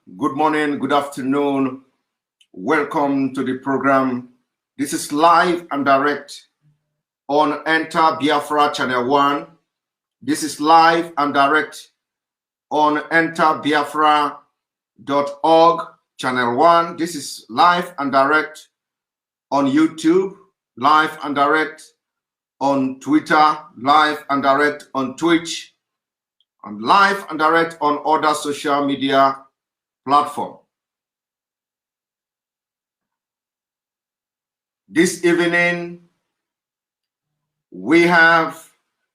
good morning, good afternoon. Welcome to the program. This is live and direct on Enter Biafra Channel 1. This is live and direct on enterbiafra.org Channel 1. This is live and direct on YouTube, live and direct on Twitter, live and direct on Twitch, and live and direct on other social media platforms. This evening, we have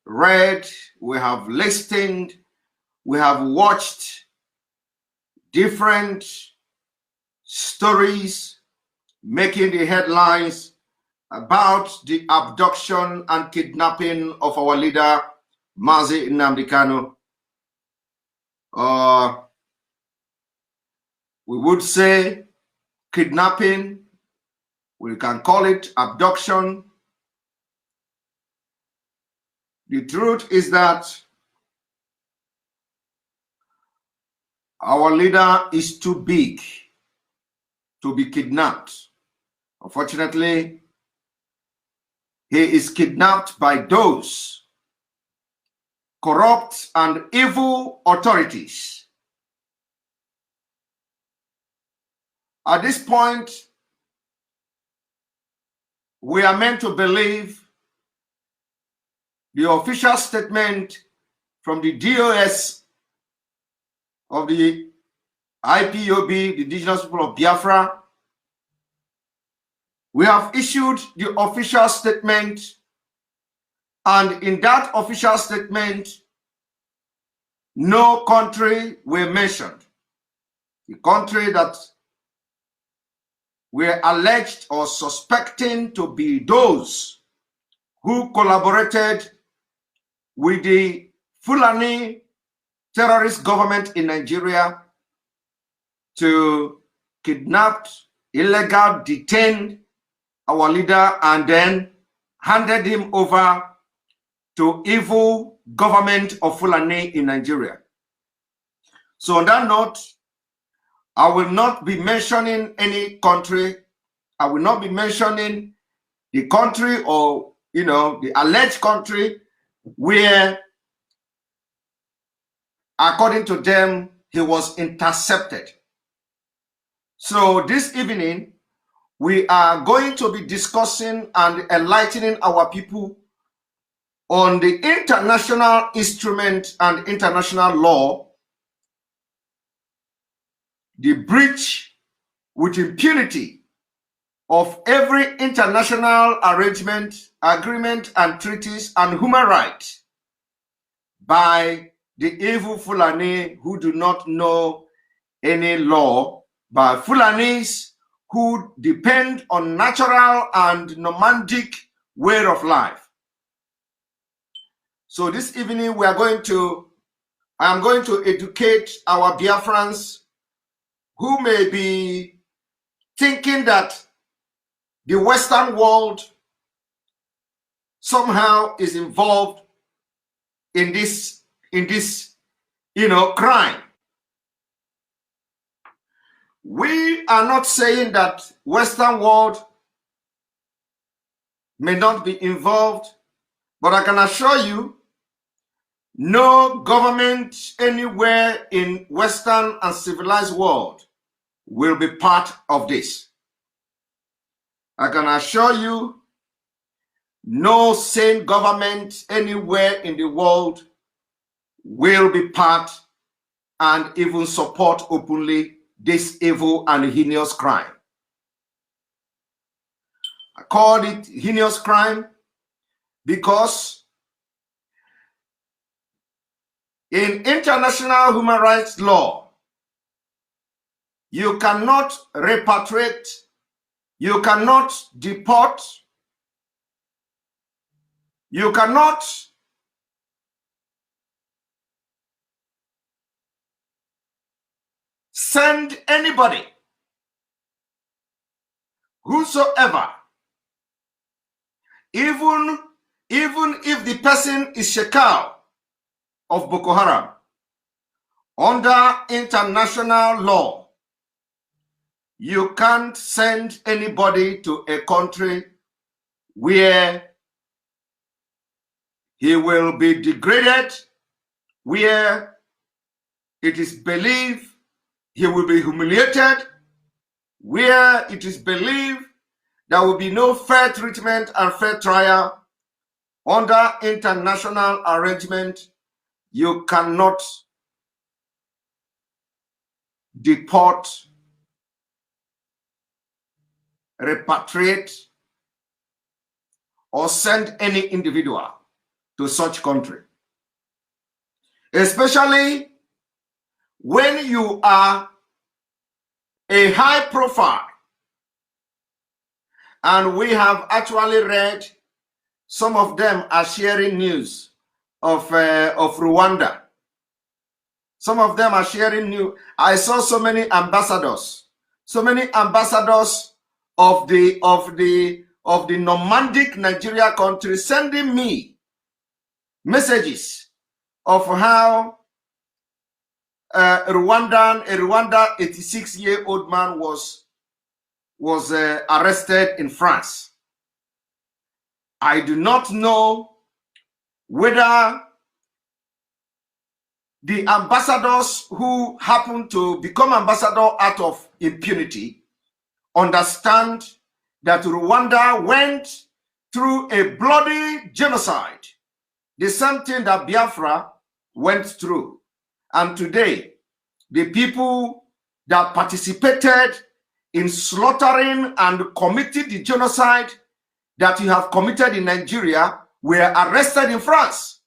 read, we have listened, we have watched different stories making the headlines about the abduction and kidnapping of our leader, Mazi Nnamdi Kanu. We would say kidnapping, we can call it abduction. The truth is that our leader is too big to be kidnapped. Unfortunately, he is kidnapped by those corrupt and evil authorities. At this point, we are meant to believe the official statement from the DOS of the IPOB, the Indigenous People of Biafra. We have issued the official statement, and in that official statement, no country were mentioned. The country that were alleged or suspecting to be those who collaborated with the Fulani terrorist government in Nigeria to kidnap, illegal, detain our leader and then handed him over to evil government of Fulani in Nigeria. So on that note, I will not be mentioning any country. I will not be mentioning the country or, the alleged country where, according to them, he was intercepted. So this evening, we are going to be discussing and enlightening our people on the international instrument and international law, the breach with impunity of every international arrangement, agreement, and treaties and human rights by the evil Fulani who do not know any law, by Fulanis who depend on natural and nomadic way of life. So this evening I am going to educate our Biafrans who may be thinking that the Western world somehow is involved in this crime. We are not saying that Western world may not be involved, but I can assure you no government anywhere in Western and civilized world will be part of this. I can assure you no sane government anywhere in the world will be part and even support openly this evil and heinous crime. I call it heinous crime because in international human rights law, you cannot repatriate, you cannot deport, you cannot send anybody, whosoever, even if the person is Shekau of Boko Haram, Under international law, you can't send anybody to a country where he will be degraded, where it is believed he will be humiliated, where it is believed there will be no fair treatment and fair trial. Under international arrangement, you cannot deport, repatriate, or send any individual to such country. Especially when you are a high profile. And we have actually read some of them are sharing news of Rwanda. Some of them are sharing news. I saw so many ambassadors of the nomadic Nigeria country sending me messages of how a Rwanda 86-year-old man was arrested in France. I do not know whether the ambassadors who happen to become ambassador out of impunity understand that Rwanda went through a bloody genocide, the same thing that Biafra went through. And today, the people that participated in slaughtering and committing the genocide that you have committed in Nigeria were arrested in France.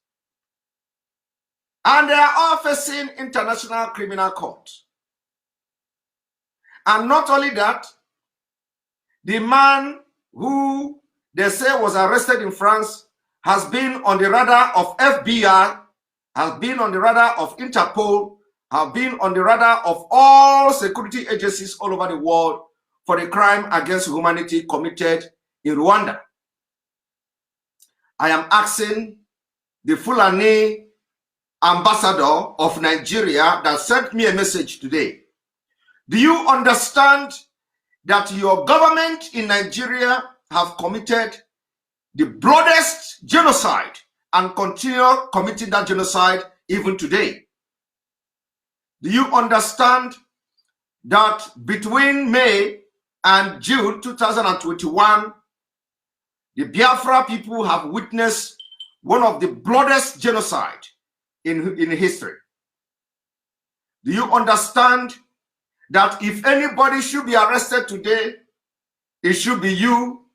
And they are all facing international criminal court. And not only that, the man who they say was arrested in France has been on the radar of FBI, has been on the radar of Interpol, have been on the radar of all security agencies all over the world for the crime against humanity committed in Rwanda. I am asking the Fulani ambassador of Nigeria that sent me a message today. Do you understand that your government in Nigeria have committed the bloodiest genocide and continue committing that genocide even today? Do you understand that between May and June 2021, the Biafra people have witnessed one of the bloodiest genocide in history? Do you understand that if anybody should be arrested today, it should be you,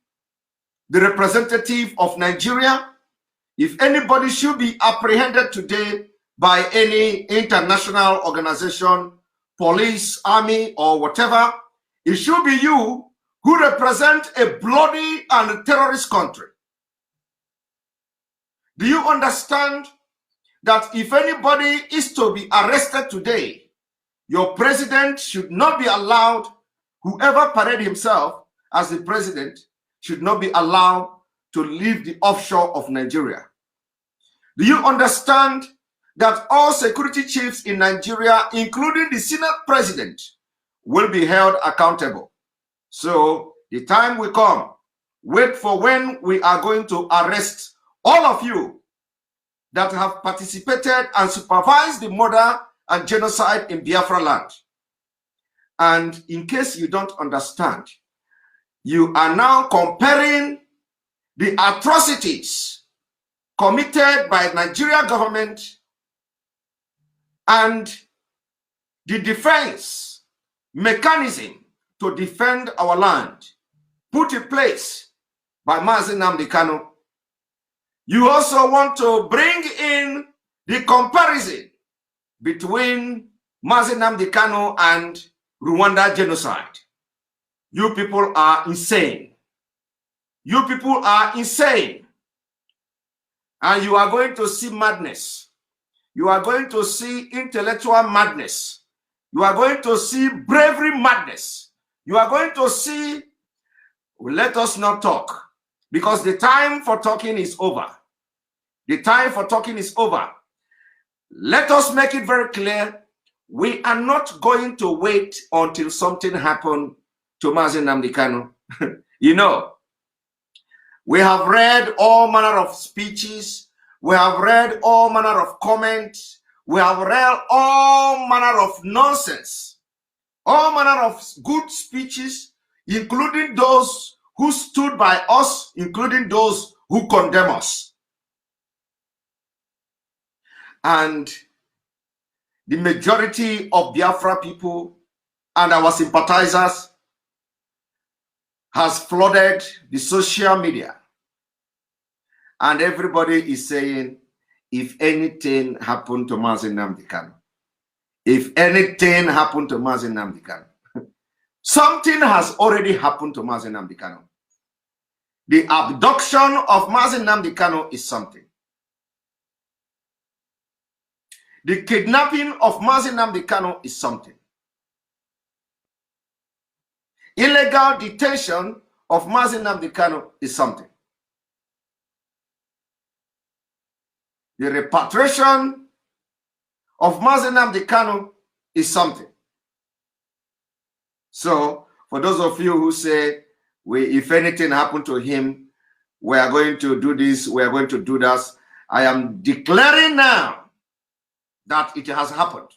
the representative of Nigeria? If anybody should be apprehended today by any international organization, police, army, or whatever, it should be you who represent a bloody and terrorist country. Do you understand that if anybody is to be arrested today, your president should not be allowed, whoever parade himself as the president, should not be allowed to leave the offshore of Nigeria? Do you understand that all security chiefs in Nigeria, including the Senate president, will be held accountable? So the time will come. Wait for when we are going to arrest all of you that have participated and supervised the murder and genocide in Biafra land. And in case you don't understand, you are now comparing the atrocities committed by the Nigeria government and the defense mechanism to defend our land put in place by Mazi Nnamdi Kanu. You also want to bring in the comparison between Mazi Nnamdi Kanu and Rwanda genocide. You people are insane. You people are insane. And you are going to see madness. You are going to see intellectual madness. You are going to see bravery madness. You are going to see, let us not talk, because the time for talking is over. The time for talking is over. Let us make it very clear We are not going to wait until something happened to Mazi Nnamdi Kanu. You know, we have read all manner of speeches. We have read all manner of comments. We have read all manner of nonsense. All manner of good speeches, including those who stood by us, including those who condemn us. And the majority of Biafra people and our sympathizers has flooded the social media. And everybody is saying, if anything happened to Mazi Nnamdi Kanu, if anything happened to Mazi Nnamdi Kanu, something has already happened to Mazi Nnamdi Kanu. The abduction of Mazi Nnamdi Kanu is something. The kidnapping of Mazi Nnamdi Kanu is something. Illegal detention of Mazi Nnamdi Kanu is something. The repatriation of Mazi Nnamdi Kanu is something. So, for those of you who say, if anything happened to him, we are going to do this, we are going to do that, I am declaring now that it has happened.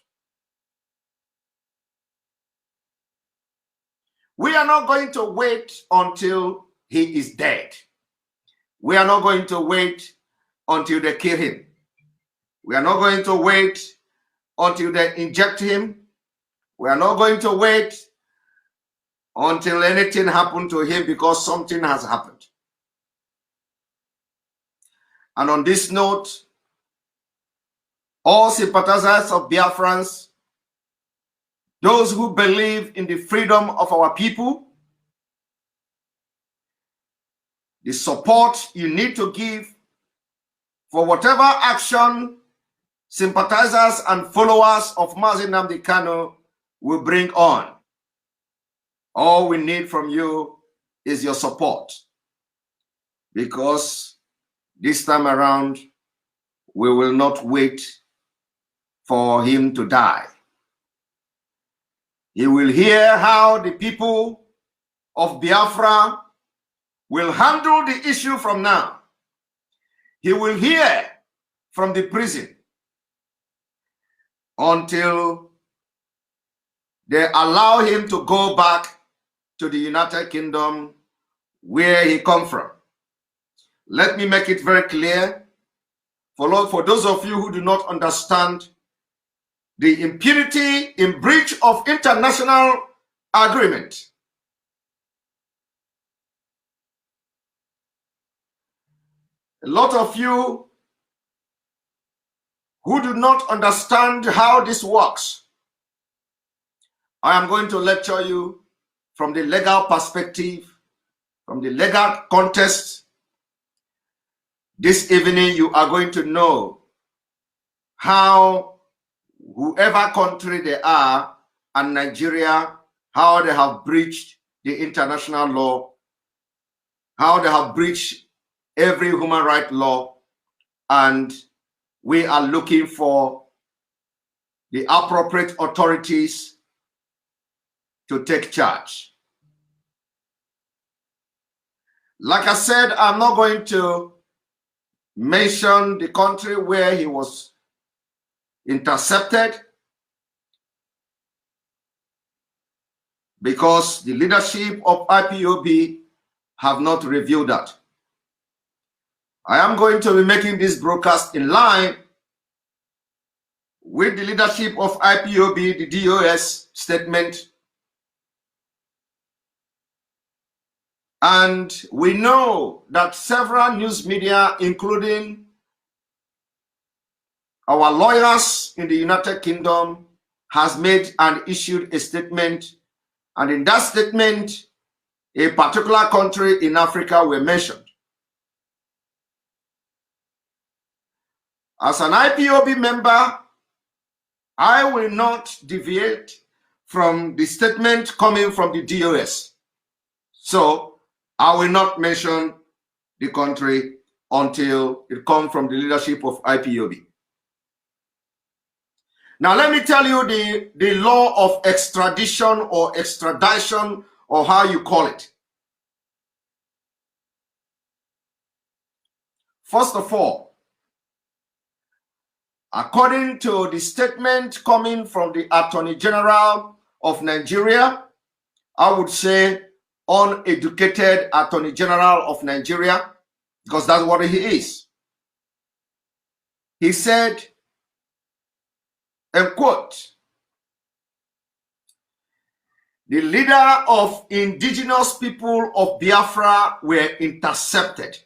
We are not going to wait until he is dead. We are not going to wait until they kill him. We are not going to wait until they inject him. We are not going to wait until anything happened to him, because something has happened. And on this note, all sympathizers of Biafrans, those who believe in the freedom of our people, the support you need to give for whatever action sympathizers and followers of Mazi Nnamdi Kanu will bring on. All we need from you is your support, because this time around, we will not wait for him to die. He will hear how the people of Biafra will handle the issue from now. He will hear from the prison until they allow him to go back to the United Kingdom where he come from. Let me make it very clear for those of you who do not understand the impunity in breach of international agreement. A lot of you who do not understand how this works, I am going to lecture you from the legal perspective, from the legal context. This evening, you are going to know how whoever country they are, and Nigeria, how they have breached the international law, how they have breached every human rights law, and we are looking for the appropriate authorities to take charge. Like I said, I'm not going to mention the country where he was intercepted, because the leadership of IPOB have not revealed that. I am going to be making this broadcast in line with the leadership of IPOB, the DOS statement. And we know that several news media, including our lawyers in the United Kingdom, has made and issued a statement. And in that statement, a particular country in Africa were mentioned. As an IPOB member, I will not deviate from the statement coming from the DOS. So I will not mention the country until it comes from the leadership of IPOB. Now, let me tell you the law of extradition or extradition, or how you call it. First of all, according to the statement coming from the Attorney General of Nigeria, I would say uneducated Attorney General of Nigeria, because that's what he is. He said, and quote, "The leader of indigenous people of Biafra were intercepted.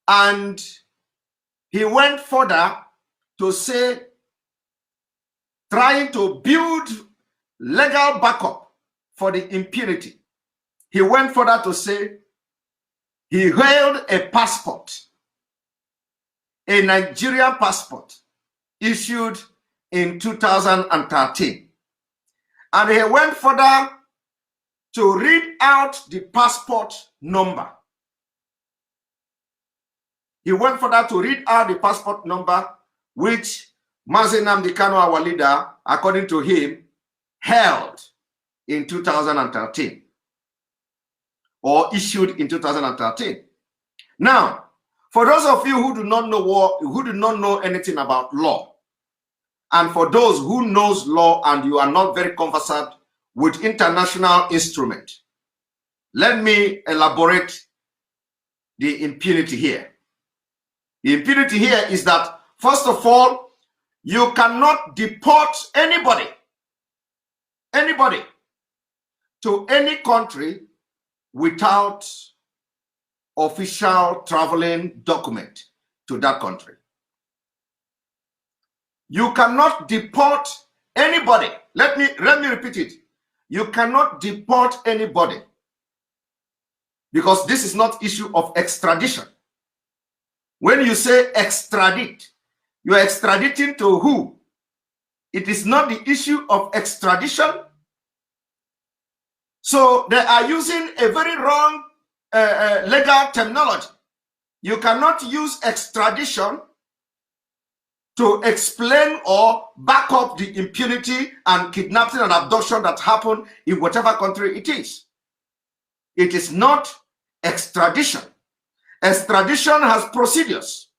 And he went further to say, trying to build legal backup for the impunity. He went further to say he held a passport, a Nigerian passport issued in 2013. And he went further to read out the passport number. He went further to read out the passport number, which Mazi Nnamdi Kanu, our leader, according to him, held in 2013 or issued in 2013. Now, for those of you who do not know anything about law, and for those who knows law and you are not very conversant with international instrument, let me elaborate the impunity here. The impunity here is that, first of all, you cannot deport anybody to any country without official traveling document to that country. You cannot deport anybody. Let me repeat it. You cannot deport anybody, because this is not issue of extradition. When you say extradite, you are extraditing to who? It is not the issue of extradition. So they are using a very wrong legal terminology. You cannot use extradition to explain or back up the impunity and kidnapping and abduction that happened in whatever country it is. It is not extradition. Extradition has procedures.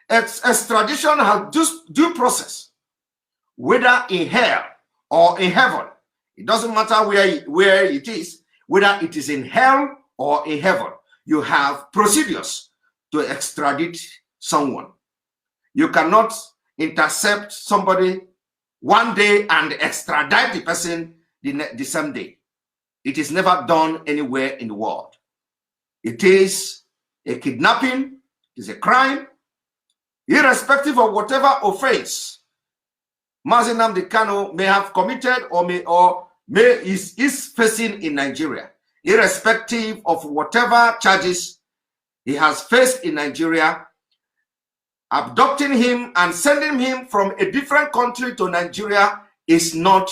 Extradition has due process, whether in hell or in heaven. It doesn't matter where it is, whether it is in hell or in heaven. You have procedures to extradite someone. You cannot intercept somebody one day and extradite the person the same day. It is never done anywhere in the world. It is a kidnapping, it is a crime, irrespective of whatever offense Mazi Nnamdi Kanu may have committed or is facing in Nigeria, irrespective of whatever charges he has faced in Nigeria. Abducting him and sending him from a different country to Nigeria is not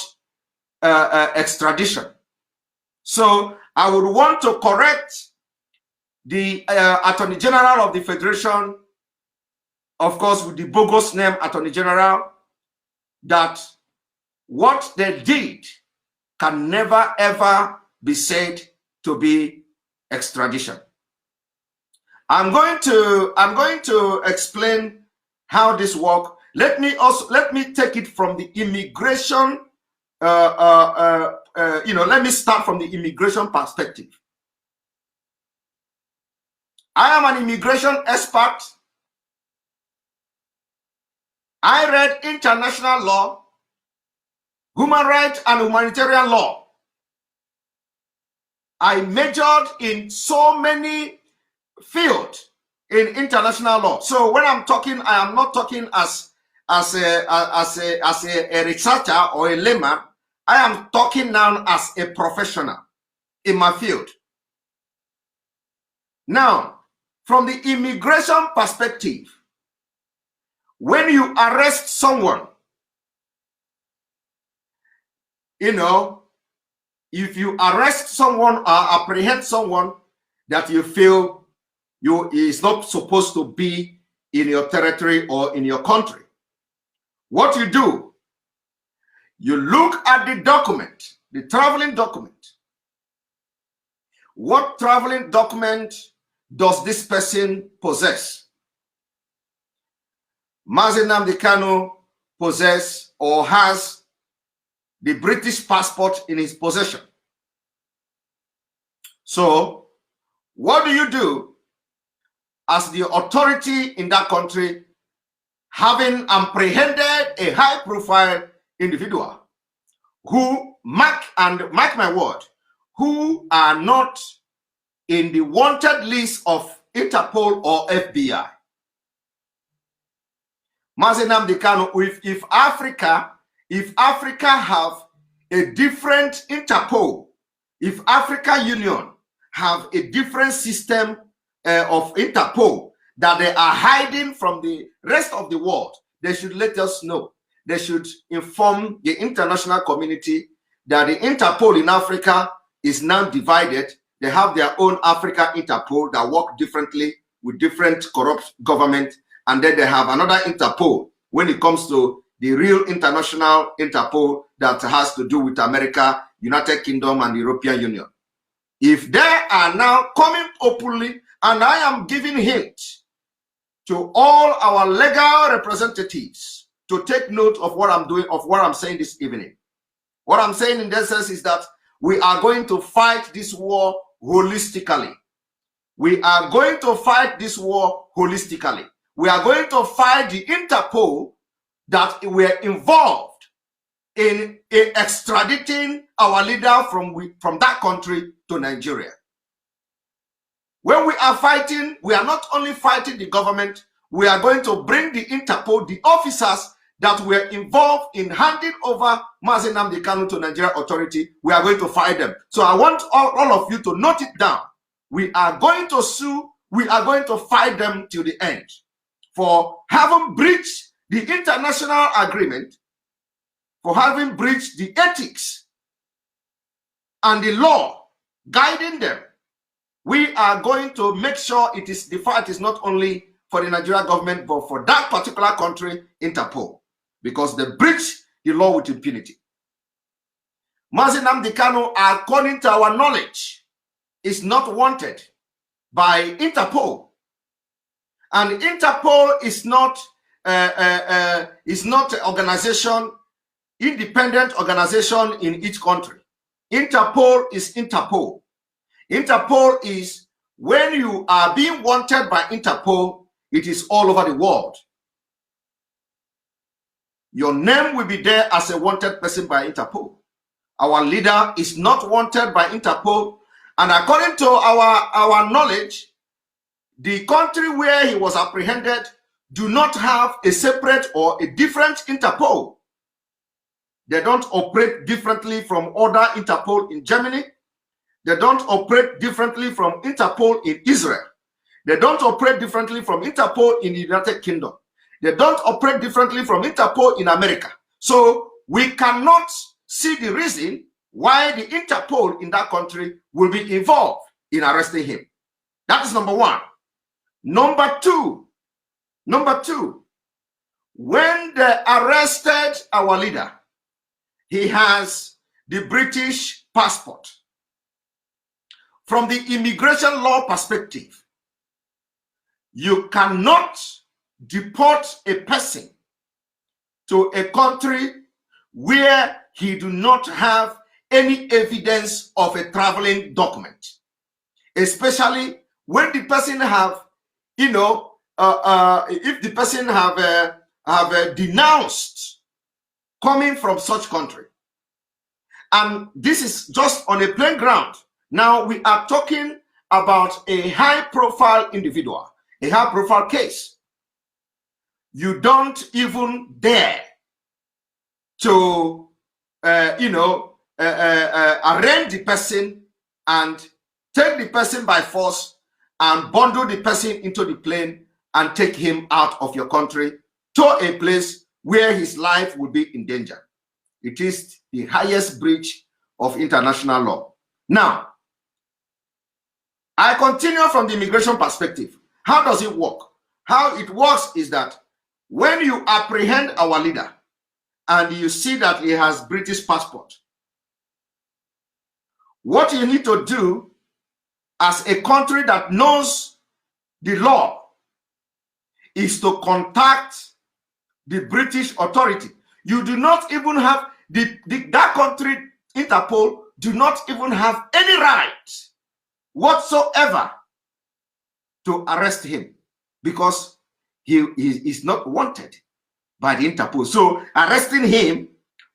extradition. So I would want to correct the Attorney General of the Federation, of course, with the bogus name Attorney General, that what they did can never ever be said to be extradition. I'm going to explain how this works. Let me take it from the immigration. Let me start from the immigration perspective. I am an immigration expert. I read international law, human rights, and humanitarian law. I majored in so many fields in international law. So when I'm talking, I am not talking as a researcher or a layman. I am talking now as a professional in my field. Now, from the immigration perspective, when you arrest someone, if you arrest someone or apprehend someone that you feel He is not supposed to be in your territory or in your country. What you do, you look at the document, the traveling document. What traveling document does this person possess? Mazi Nnamdi Kanu possess or has the British passport in his possession. So, what do you do as the authority in that country, having apprehended a high-profile individual who, mark my word, who are not in the wanted list of Interpol or FBI? Mazi Nnamdi Kanu, if Africa have a different Interpol, if Africa Union have a different system of Interpol that they are hiding from the rest of the world, they should let us know. They should inform the international community that the Interpol in Africa is now divided. They have their own Africa Interpol that work differently with different corrupt government, and then they have another Interpol when it comes to the real international Interpol that has to do with America, United Kingdom, and the European Union. If they are now coming openly, and I am giving hint to all our legal representatives to take note of what I'm doing, of what I'm saying this evening. What I'm saying in this sense is that we are going to fight this war holistically. We are going to fight this war holistically. We are going to fight the Interpol that were involved in extraditing our leader from that country to Nigeria. When we are fighting, we are not only fighting the government, we are going to bring the Interpol, the officers that were involved in handing over Mazi Nnamdi Kanu to Nigeria authority. We are going to fight them. So I want all of you to note it down. We are going to sue, we are going to fight them till the end for having breached the international agreement, for having breached the ethics and the law guiding them. We are going to make sure the fight is not only for the Nigerian government, but for that particular country, Interpol, because they breach the law with impunity. Mazi Nnamdi Kanu, according to our knowledge, is not wanted by Interpol, and Interpol is not an organization, independent organization in each country. Interpol is Interpol. Interpol is when you are being wanted by Interpol, it is all over the world. Your name will be there as a wanted person by Interpol. Our leader is not wanted by Interpol, and according to our knowledge, the country where he was apprehended do not have a separate or a different Interpol. They don't operate differently from other Interpol in Germany. They don't operate differently from Interpol in Israel. They don't operate differently from Interpol in the United Kingdom. They don't operate differently from Interpol in America. So we cannot see the reason why the Interpol in that country will be involved in arresting him. That is number one. Number two, when they arrested our leader, he has the British passport. From the immigration law perspective, you cannot deport a person to a country where he do not have any evidence of a traveling document, especially when the person have, if the person have denounced coming from such country. And this is just on a plain ground. Now we are talking about a high-profile individual, a high-profile case. You don't even dare to, arraign the person and take the person by force and bundle the person into the plane and take him out of your country to a place where his life will be in danger. It is the highest breach of international law. Now, I continue from the immigration perspective. How does it work? How it works is that when you apprehend our leader and you see that he has British passport, what you need to do as a country that knows the law is to contact the British authority. You do not even have that country, Interpol, do not even have any right whatsoever to arrest him because he is not wanted by the Interpol. So arresting him,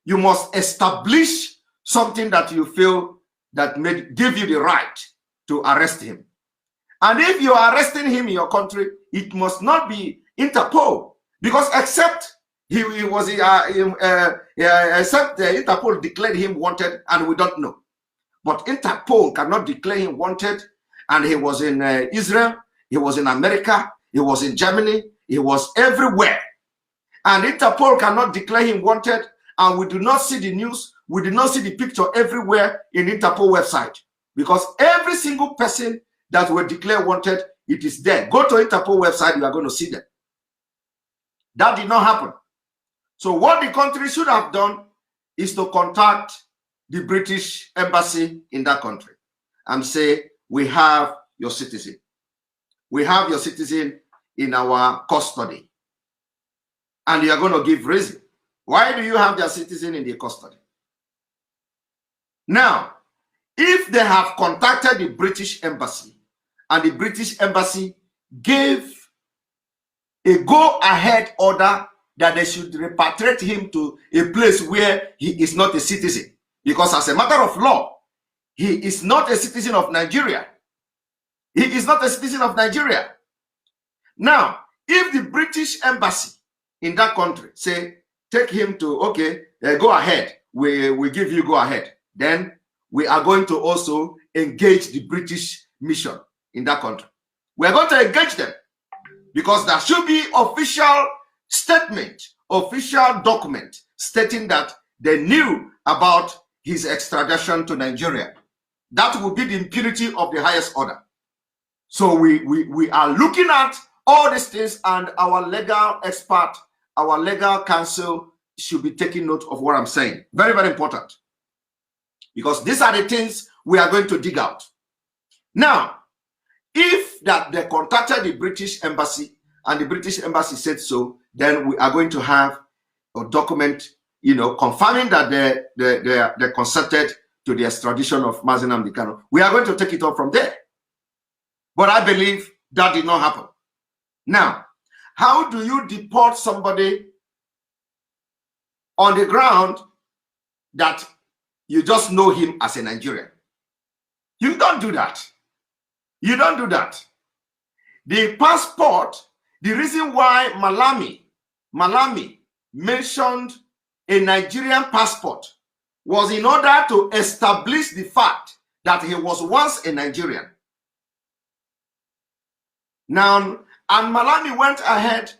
you must establish something that you feel that may give you the right to arrest him. And if you are arresting him in your country, it must not be Interpol, because except except the Interpol declared him wanted, and we don't know. But Interpol cannot declare him wanted, and he was in Israel, he was in America, he was in Germany, he was everywhere. And Interpol cannot declare him wanted, and we do not see the news, we do not see the picture everywhere in Interpol website, because every single person that were declared wanted, it is there. Go to Interpol website, you are going to see them. That did not happen. So what the country should have done is to contact the British embassy in that country and say, we have your citizen. We have your citizen in our custody. And you are going to give reason. Why do you have their citizen in their custody? Now, if they have contacted the British embassy and the British embassy gave a go-ahead order that they should repatriate him to a place where he is not a citizen, because as a matter of law, he is not a citizen of Nigeria. He is not a citizen of Nigeria. Now, if the British embassy in that country say, take him to, okay, go ahead, we give you go ahead, then we are going to also engage the British mission in that country. We are going to engage them because there should be official statement, official document stating that they knew about his extradition to Nigeria. That would be the impunity of the highest order. So we are looking at all these things, and our legal expert, our legal counsel should be taking note of what I'm saying. Very, very important. Because these are the things we are going to dig out. Now, if that they contacted the British embassy and the British embassy said so, then we are going to have a document, confirming that they consented to the extradition of Mazi Nnamdi Kanu. We are going to take it up from there. But I believe that did not happen. Now, how do you deport somebody on the ground that you just know him as a Nigerian? You don't do that. You don't do that. The passport, the reason why Malami mentioned a Nigerian passport was in order to establish the fact that he was once a Nigerian. Now, and Malami went ahead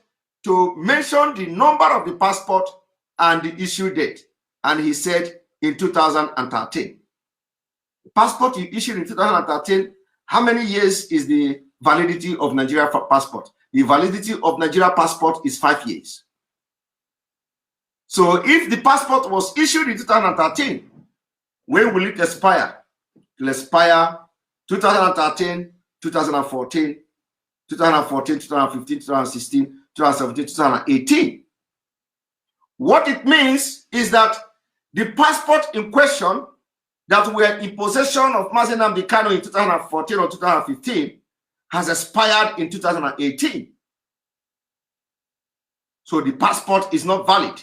to mention the number of the passport and the issue date. And he said in 2013. The passport you issued in 2013, how many years is the validity of Nigeria passport? The validity of Nigeria passport is 5 years. So if the passport was issued in 2013, when will it expire? It will expire 2013, 2014, 2014, 2015, 2016, 2017, 2018. What it means is that the passport in question that were in possession of Mazi Nnamdi Kanu in 2014 or 2015 has expired in 2018. So the passport is not valid.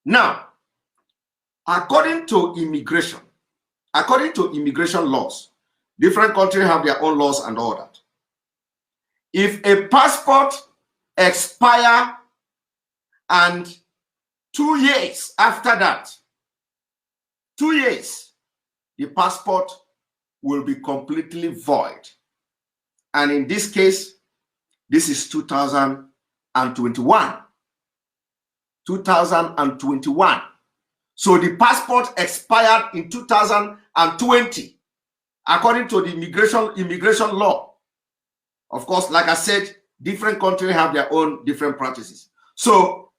Now, according to immigration laws, different countries have their own laws and all that. If a passport expires and 2 years after that, 2 years, the passport will be completely void. And in this case, this is 2021. 2021. So the passport expired in 2020. according to the immigration law. Of course, like I said, different countries have their own different practices. So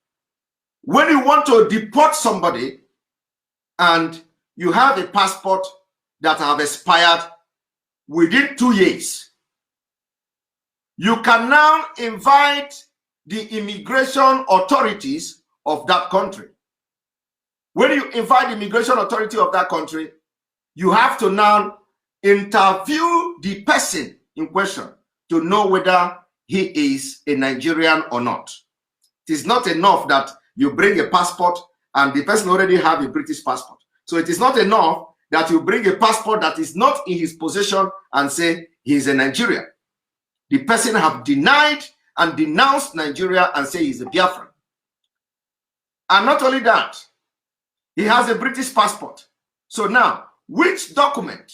when you want to deport somebody and you have a passport that have expired within 2 years, you can now invite the immigration authorities of that country. When you invite the immigration authority of that country, you have to now interview the person in question to know whether he is a Nigerian or not. It is not enough that you bring a passport and the person already have a British passport. So it is not enough that you bring a passport that is not in his possession and say he is a Nigerian. The person have denied and denounced Nigeria and say he's a Biafran. And not only that, he has a British passport. So now, which document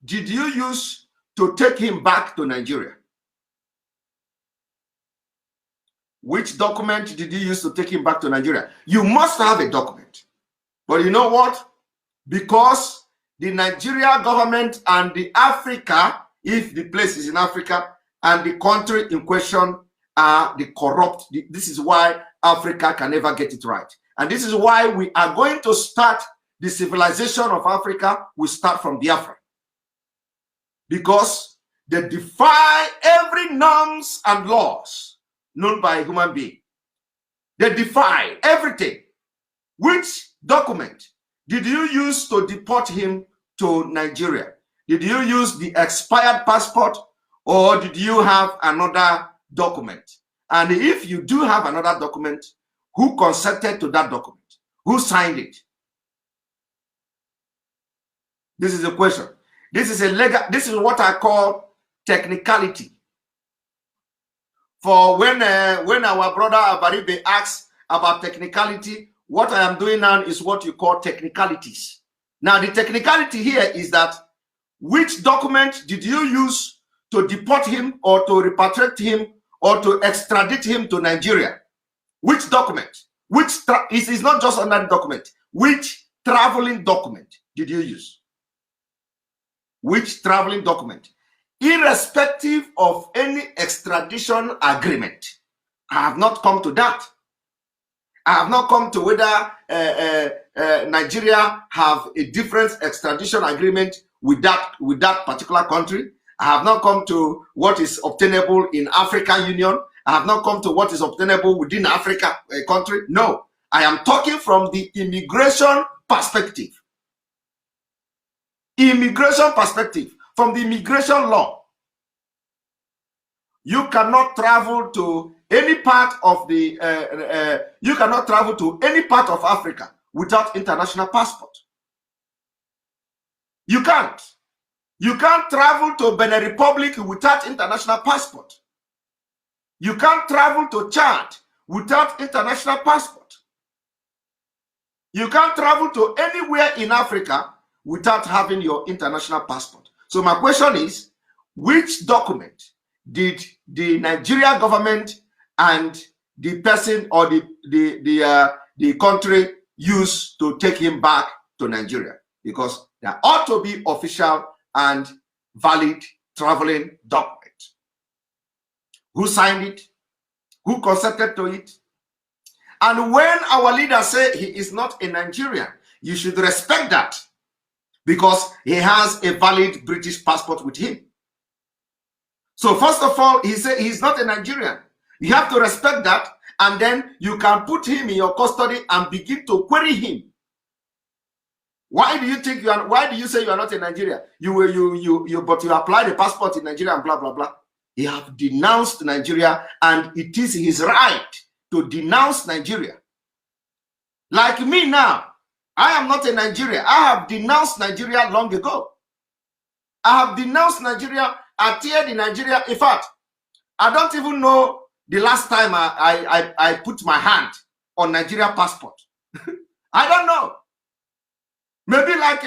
did you use to take him back to Nigeria? Which document did you use to take him back to Nigeria? You must have a document. But you know what? Because the Nigeria government and the Africa, if the place is in Africa, and the country in question are the corrupt. This is why Africa can never get it right. And this is why we are going to start the civilization of Africa. We start from Biafra. Because they defy every norms and laws known by a human being. They defy everything. Which document did you use to deport him to Nigeria? Did you use the expired passport or did you have another document? And if you do have another document, who consented to that document? Who signed it? This is a question. This is what I call technicality. For when our brother Abaribe asks about technicality, what I am doing now is what you call technicalities. Now, the technicality here is that which document did you use to deport him or to repatriate him or to extradite him to Nigeria? Which document? It is not just another document. Which traveling document did you use? Which traveling document? Irrespective of any extradition agreement. I have not come to that. I have not come to whether Nigeria have a different extradition agreement with that particular country. I have not come to what is obtainable in African Union. I have not come to what is obtainable within Africa country. No, I am talking from the immigration perspective. Immigration perspective, from the immigration law. You cannot travel to any part of the you cannot travel to any part of Africa without international passport. You can't. You can't travel to Benin Republic without international passport. You can't travel to Chad without international passport. You can't travel to anywhere in Africa without having your international passport. So my question is, which document did the Nigeria government and the person or the country use to take him back to Nigeria? Because there ought to be official and valid traveling document. Who signed it? Who consented to it? And when our leaders say he is not a Nigerian, you should respect that because he has a valid British passport with him. So first of all, he said he's not a Nigerian. You have to respect that, and then you can put him in your custody and begin to query him. Why do you think you are? Why do you say you are not in Nigeria? But you apply the passport in Nigeria and blah blah blah. He have denounced Nigeria, and it is his right to denounce Nigeria. Like me now, I am not in Nigeria. I have denounced Nigeria long ago. I have denounced Nigeria. I teared in Nigeria. In fact, I don't even know the last time I put my hand on Nigeria passport. I don't know. Maybe like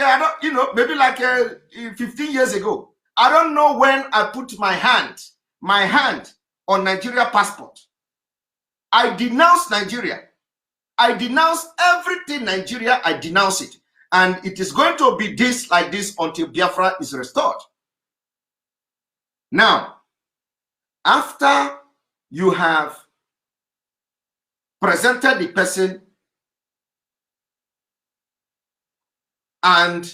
maybe like 15 years ago. I don't know when I put my hand on Nigeria passport. I denounce Nigeria. I denounce everything Nigeria. I denounce it. And it is going to be this like this until Biafra is restored. Now, after you have presented the person and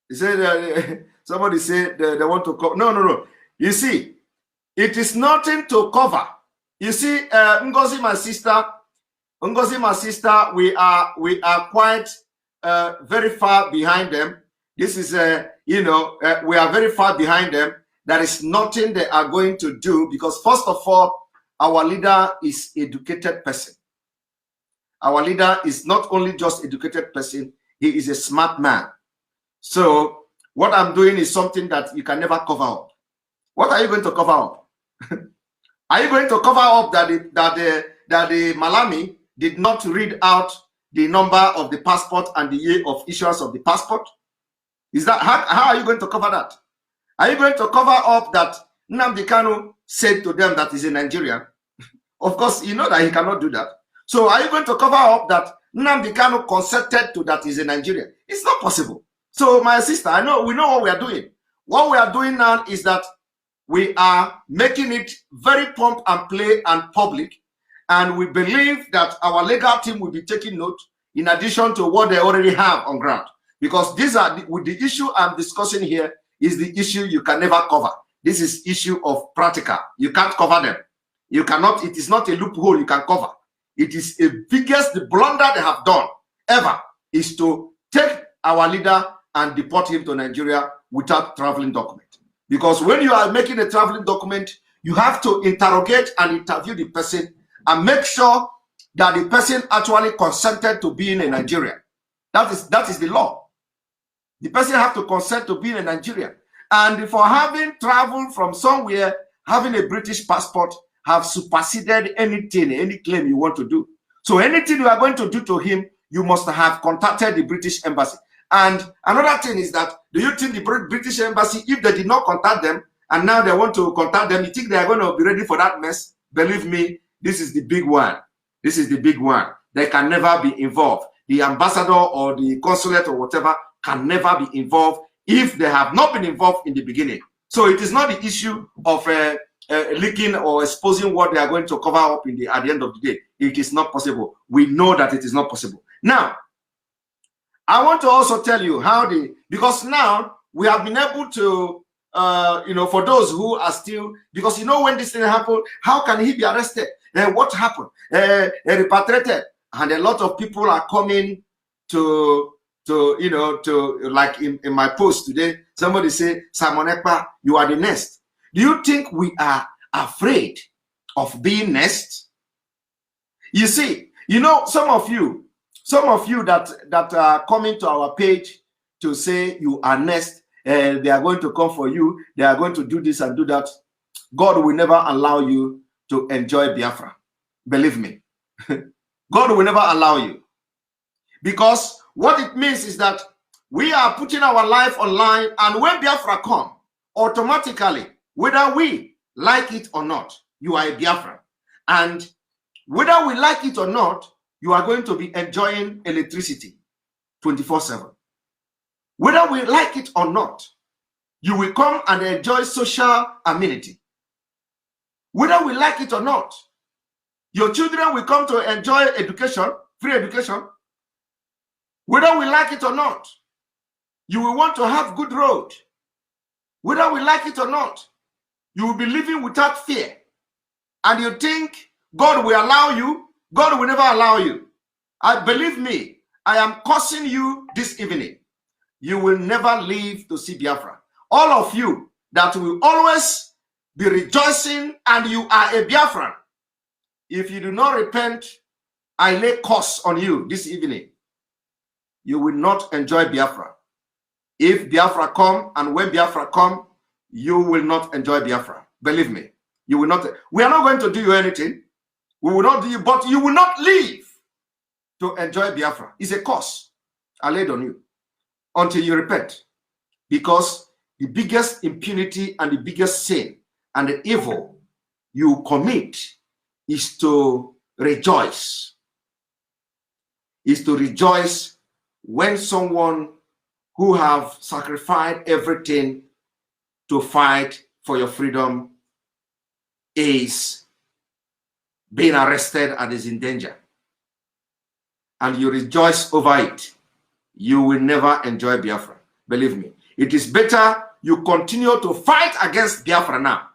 he said, somebody said they want to cover. No. You see, it is nothing to cover. You see, Ngozi, my sister, we are quite very far behind them. This is, we are very far behind them. There is nothing they are going to do because, first of all, our leader is educated person. Our leader is not only just educated person, he is a smart man. So what I'm doing is something that you can never cover up. What are you going to cover up? Are you going to cover up that the Malami did not read out the number of the passport and the year of issuance of the passport? Is that how are you going to cover that? Are you going to cover up that Nnamdi Kanu said to them that he's a Nigerian? Of course, you know that he cannot do that. So are you going to cover up that Nnamdi Kanu consented to that he's a Nigerian? It's not possible. So my sister, we know what we are doing. What we are doing now is that we are making it very pump and play and public. And we believe that our legal team will be taking note in addition to what they already have on ground. Because these are with the issue I'm discussing here is the issue you can never cover. This is issue of practical. You can't cover them. You cannot, it is not a loophole you can cover. It is the biggest blunder they have done ever is to take our leader and deport him to Nigeria without traveling document. Because when you are making a traveling document, you have to interrogate and interview the person and make sure that the person actually consented to being a Nigerian. That is the law. The person have to consent to being a Nigerian. And for having traveled from somewhere, having a British passport, have superseded anything, any claim you want to do. So anything you are going to do to him, you must have contacted the British embassy. And another thing is that, do you think the British embassy, if they did not contact them, and now they want to contact them, you think they are going to be ready for that mess? Believe me, this is the big one. This is the big one. They can never be involved. The ambassador or the consulate or whatever can never be involved if they have not been involved in the beginning. So it is not the issue of leaking or exposing what they are going to cover up at the end of the day. It is not possible. We know that it is not possible. Now, I want to also tell you how because now we have been able to, for those who are still, because when this thing happened, how can he be arrested? What happened? Repatriated. And a lot of people are coming to like in my post today, somebody say, Simon Ekpa, you are the next. Do you think we are afraid of being next? You see, some of you that are coming to our page to say you are next, they are going to come for you, they are going to do this and do that. God will never allow you to enjoy Biafra. Believe me. God will never allow you. Because what it means is that we are putting our life online, and when Biafra come, automatically, whether we like it or not, you are a Biafran. And whether we like it or not, you are going to be enjoying electricity 24/7. Whether we like it or not, you will come and enjoy social amenity. Whether we like it or not, your children will come to enjoy education, free education. Whether we like it or not, you will want to have good road. Whether we like it or not, you will be living without fear. And you think God will allow you? God will never allow you. Believe me, I am cursing you this evening. You will never live to see Biafra. All of you that will always be rejoicing and you are a Biafran, if you do not repent, I lay curse on you this evening. You will not enjoy Biafra. If Biafra come, and when Biafra come, you will not enjoy Biafra. Believe me, you will not. We are not going to do you anything. We will not do you, but you will not live to enjoy Biafra. It's a curse I laid on you until you repent. Because the biggest impunity and the biggest sin and the evil you commit is to rejoice. Is to rejoice when someone who have sacrificed everything to fight for your freedom is being arrested and is in danger. And you rejoice over it. You will never enjoy Biafra. Believe me. It is better you continue to fight against Biafra now.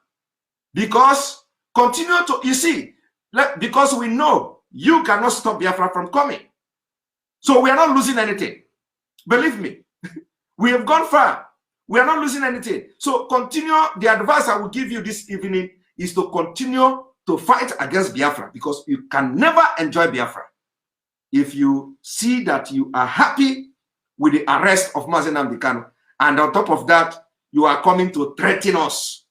Because continue to, you see, because we know you cannot stop Biafra from coming. So we are not losing anything. Believe me. We have gone far. We are not losing anything. So continue. The advice I will give you this evening is to continue to fight against Biafra, because you can never enjoy Biafra if you see that you are happy with the arrest of Mazi Nnamdi Kanu, and on top of that, you are coming to threaten us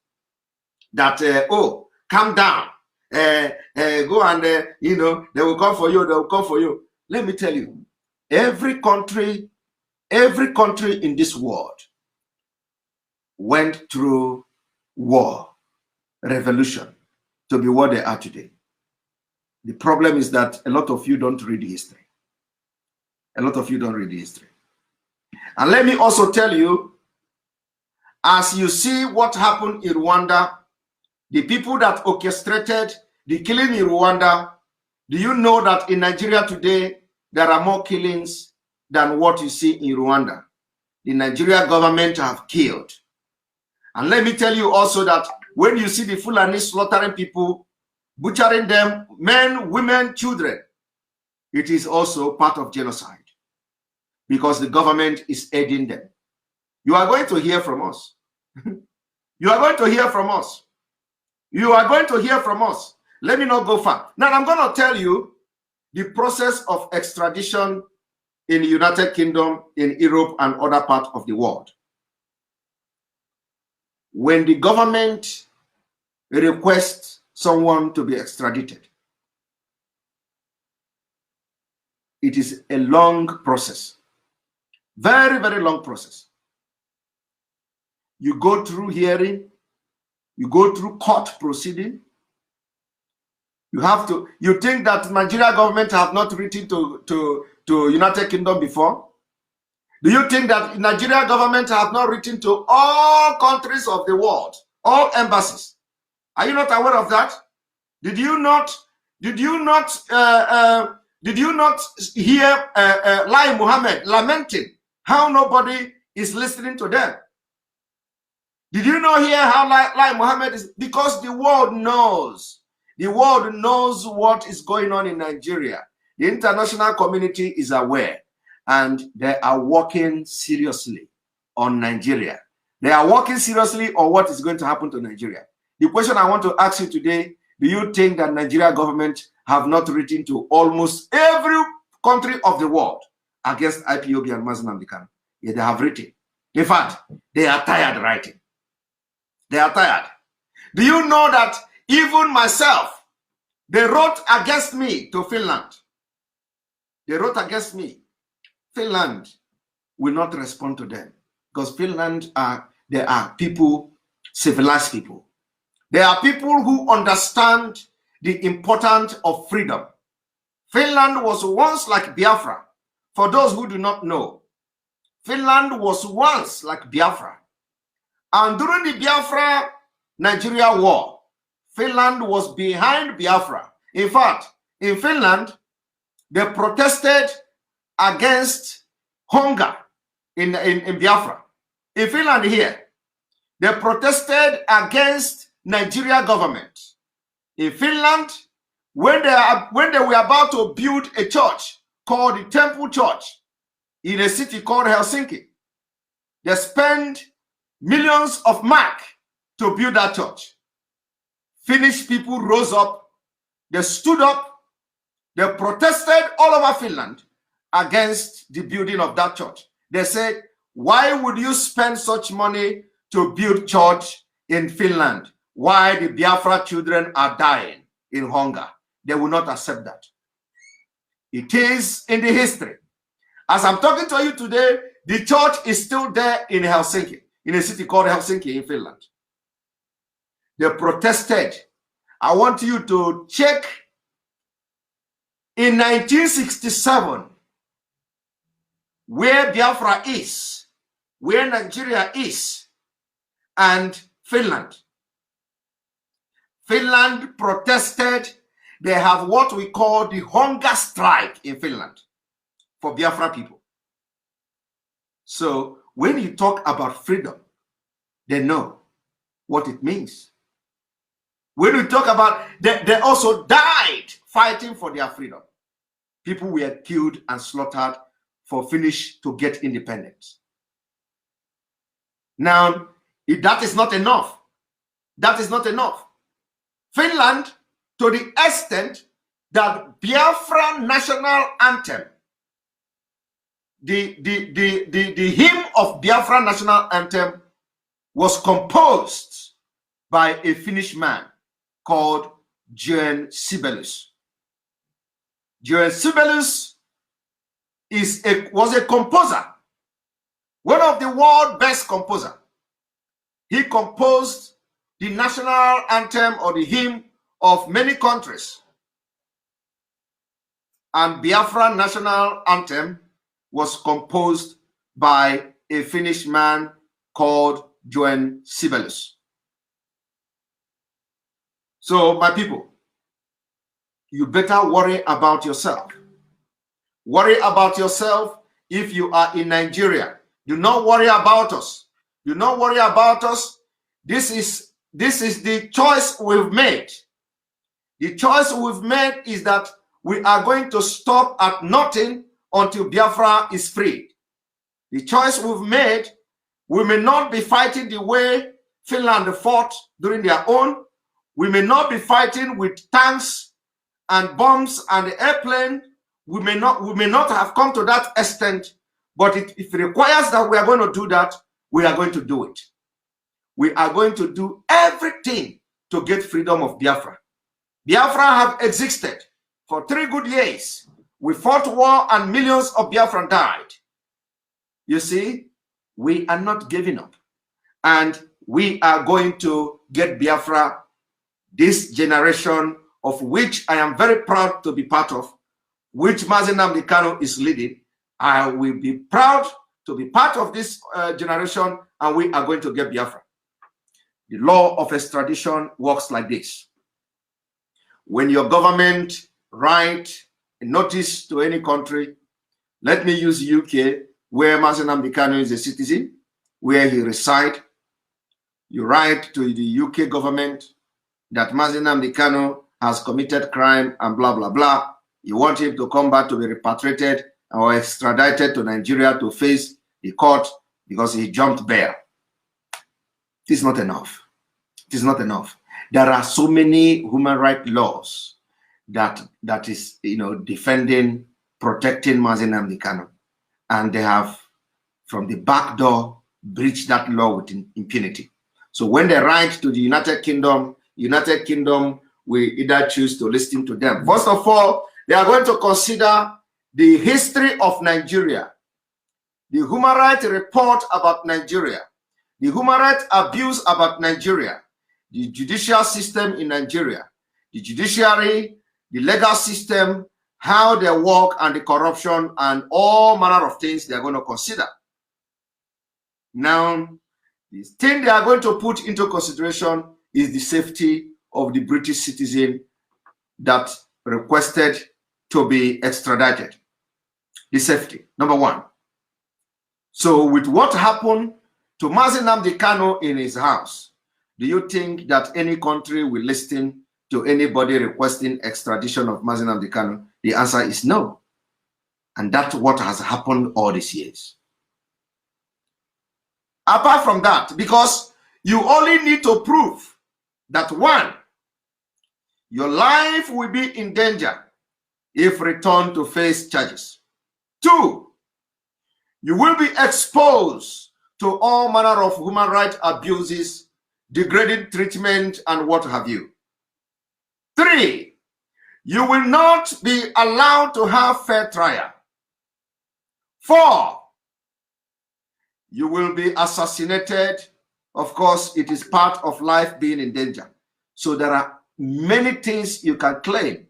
that, oh, calm down, go and, you know, they will come for you, they will come for you. Let me tell you, every country in this world went through war, revolution, to be what they are today. The problem is that a lot of you don't read history. A lot of you don't read history. And let me also tell you, as you see what happened in Rwanda, the people that orchestrated the killing in Rwanda, do you know that in Nigeria today, there are more killings than what you see in Rwanda? The Nigeria government have killed. And let me tell you also that when you see the Fulani slaughtering people, butchering them, men, women, children, it is also part of genocide, because the government is aiding them. You are going to hear from us. You are going to hear from us. You are going to hear from us. Let me not go far. Now, I'm going to tell you the process of extradition in the United Kingdom, in Europe, and other parts of the world. When the government requests someone to be extradited, it is a long process. Very, very long process. You go through hearing, you go through court proceeding. You think that Nigeria government have not written to United Kingdom before? Do you think that Nigeria government have not written to all countries of the world, all embassies? Are you not aware of that? Did you not hear Lai Mohammed lamenting how nobody is listening to them? Did you not hear how Lai Mohammed is? Because the world knows. The world knows what is going on in Nigeria. The international community is aware, and they are working seriously on Nigeria. They are working seriously on what is going to happen to Nigeria. The question I want to ask you today, do you think that Nigeria government have not written to almost every country of the world against IPOB and Mazi Nnamdi Kanu? Yeah, they have written. In fact, they are tired writing. They are tired. Do you know that even myself, they wrote against me to Finland? They wrote against me. Finland will not respond to them, because Finland they are people, civilized people. They are people who understand the importance of freedom. Finland was once like Biafra. For those who do not know, Finland was once like Biafra. And during the Biafra-Nigeria war, Finland was behind Biafra. In fact, in Finland, they protested against hunger in Biafra. In Finland here, they protested against Nigeria government. In Finland, when they were about to build a church called the Temple Church in a city called Helsinki, they spent millions of mark to build that church. Finnish people rose up, they stood up, they protested all over Finland against the building of that church. They said, why would you spend such money to build church in Finland? Why the Biafra children are dying in hunger? They will not accept that. It is in the history. As I'm talking to you today, the church is still there in Helsinki, in a city called Helsinki in Finland. They protested. I want you to check In 1967, where Biafra is, where Nigeria is, and Finland. Finland protested. They have what we call the hunger strike in Finland for Biafra people. So when you talk about freedom, they know what it means. When we talk about, they also died fighting for their freedom. People were killed and slaughtered for Finnish to get independence. Now, if that is not enough, that is not enough. Finland, to the extent that Biafra national anthem, the hymn of Biafra national anthem was composed by a Finnish man called Johan Sibelius. Johan Sibelius was a composer, one of the world's best composers. He composed the national anthem or the hymn of many countries. And Biafra national anthem was composed by a Finnish man called Johan Sibelius. So, my people, you better worry about yourself. Worry about yourself if you are in Nigeria. Do not worry about us. Do not worry about us. This is the choice we've made. The choice we've made is that we are going to stop at nothing until Biafra is free. The choice we've made, we may not be fighting the way Finland fought during their own. We may not be fighting with tanks and bombs and the airplane. We may not have come to that extent, but if it requires that we are going to do that, we are going to do it. We are going to do everything to get freedom of Biafra. Biafra have existed for 3 good years. We fought war and millions of Biafran died. You see, we are not giving up. And we are going to get Biafra, this generation of which I am very proud to be part of, which Mazi Nnamdi Kanu is leading. I will be proud to be part of this generation, and we are going to get Biafra. The law of extradition works like this. When your government write a notice to any country, let me use UK, where Mazi Nnamdi Kanu is a citizen, where he resides. You write to the UK government that Mazi Nnamdi Kanu has committed crime and blah, blah, blah. You want him to come back to be repatriated or extradited to Nigeria to face the court because he jumped bail. It is not enough. It is not enough. There are so many human rights laws that is, defending, protecting Mazi Nnamdi Kanu, and they have, from the back door, breached that law with impunity. So when they write to the United Kingdom will either choose to listen to them. First of all, they are going to consider the history of Nigeria, the human rights report about Nigeria, the human rights abuse about Nigeria, the judicial system in Nigeria, the judiciary, the legal system, how they work, and the corruption, and all manner of things they are going to consider. Now, the thing they are going to put into consideration is the safety of the British citizen that requested to be extradited. The safety, number one. So with what happened to Mazi Nnamdi Kanu in his house, do you think that any country will listen to anybody requesting extradition of Mazi Nnamdi Kanu? The answer is no. And that's what has happened all these years. Apart from that, because you only need to prove that, one, your life will be in danger if returned to face charges. 2, you will be exposed to all manner of human rights abuses, degrading treatment, and what have you. 3, you will not be allowed to have fair trial. 4, you will be assassinated. Of course, it is part of life being in danger. So there are many things you can claim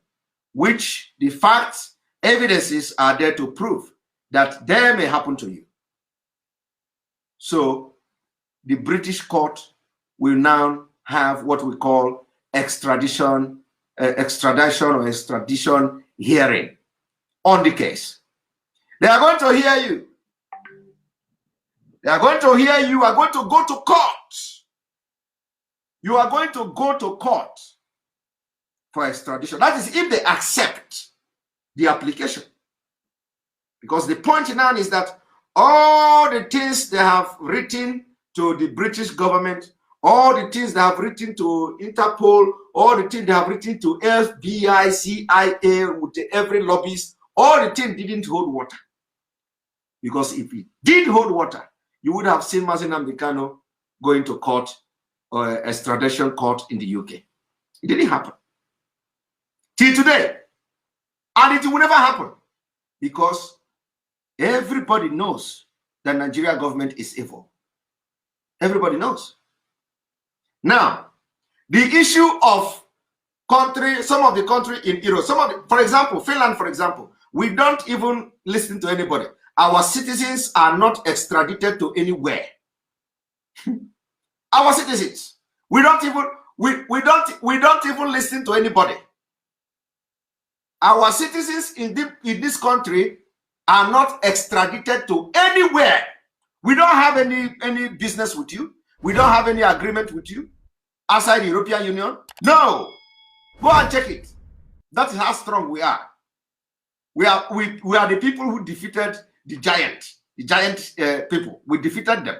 which the facts, evidences are there to prove that they may happen to you. So the British court will now have what we call extradition hearing on the case. They are going to hear you. They are going to hear you. You are going to go to court. You are going to go to court for extradition. That is if they accept the application. Because the point now is that all the things they have written to the British government, all the things they have written to Interpol, all the things they have written to FBI, CIA, with every lobbyist, all the things didn't hold water. Because if it did hold water, you would have seen Mazi Nnamdi Kanu going to court or extradition court in the UK. It didn't happen. Till today. And it will never happen. Because everybody knows that Nigeria government is evil. Everybody knows. Now, the issue of country, some of the country in Europe, for example, Finland, for example, we don't even listen to anybody. Our citizens are not extradited to anywhere. Our citizens, we don't even listen to anybody. Our citizens in this country are not extradited to anywhere. We don't have any business with you. We don't have any agreement with you outside the European Union. No, go and check it. That is how strong we are. We are the people who defeated the giant people. We defeated them.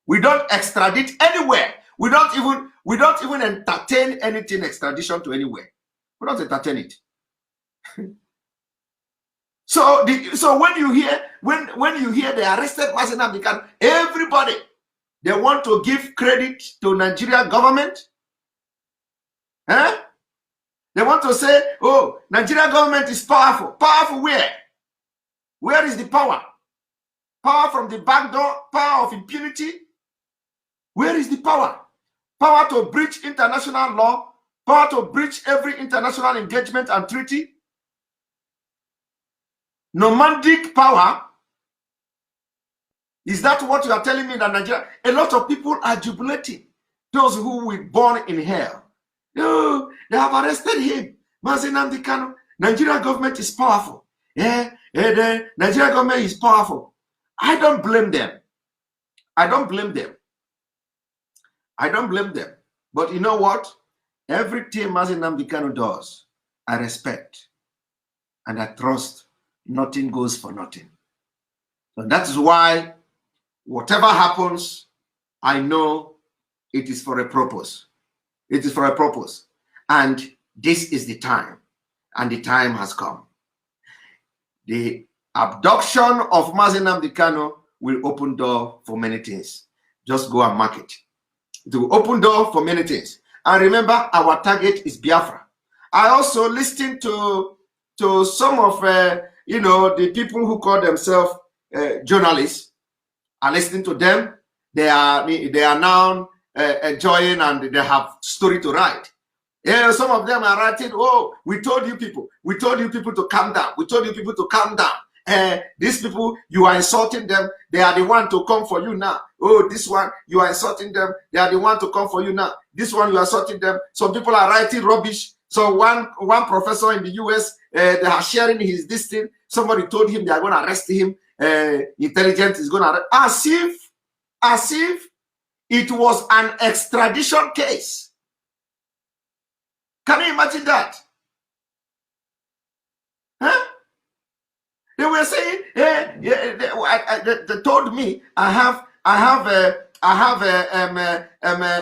We don't extradite anywhere. We don't even entertain anything extradition to anywhere. We don't entertain it. So when you hear they arrested Mazi Nnamdi Kanu, everybody, they want to give credit to Nigeria government. Huh? They want to say, oh, Nigeria government is powerful. Powerful where? Where is the power? Power from the back door? Power of impunity? Where is the power? Power to breach international law? Power to breach every international engagement and treaty? Nomadic power? Is that what you are telling me that Nigeria? A lot of people are jubilating. Those who were born in hell. Oh, they have arrested him. Mazi Nnamdi Kanu. Nigeria government is powerful. Yeah, the Nigeria government is powerful. I don't blame them. I don't blame them. I don't blame them. But you know what? Everything Mazi Nnamdi Kanu does, I respect and I trust. Nothing goes for nothing. So that is why whatever happens, I know it is for a purpose. It is for a purpose. And this is the time. And the time has come. The abduction of Mazi Nnamdi Kanu will open door for many things. Just go and mark it. It will open door for many things. And remember, our target is Biafra. I also listened to some of the people who call themselves journalists. I listening to them. They are now enjoying and they have story to write. Yeah, some of them are writing, oh, we told you people to calm down. We told you people to calm down. These people, you are insulting them. They are the one to come for you now. Oh, this one, you are insulting them. They are the one to come for you now. This one, you are insulting them. Some people are writing rubbish. So one professor in the US, they are sharing this thing. Somebody told him they are going to arrest him. Intelligence is going to arrest. As if it was an extradition case. Can you imagine that? Huh? They were saying, they told me I have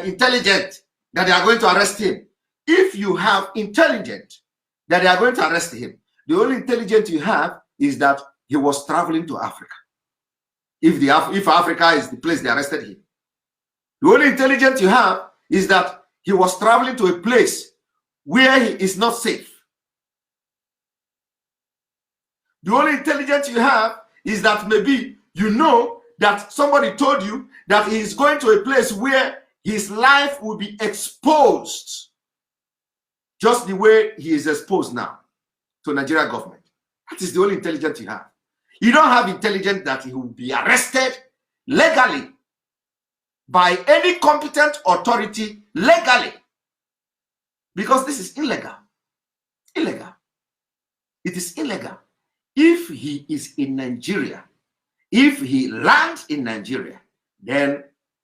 intelligence that they are going to arrest him. If you have intelligence that they are going to arrest him, the only intelligence you have is that he was traveling to Africa. If Africa is the place they arrested him, the only intelligence you have is that he was traveling to a place where he is not safe. The only intelligence you have is that maybe you know that somebody told you that he is going to a place where his life will be exposed just the way he is exposed now. to Nigeria government. That is the only intelligence you have. You don't have intelligence that he will be arrested legally by any competent authority legally, because this is illegal. Illegal. It is illegal. If he is in Nigeria, if he lands in Nigeria, then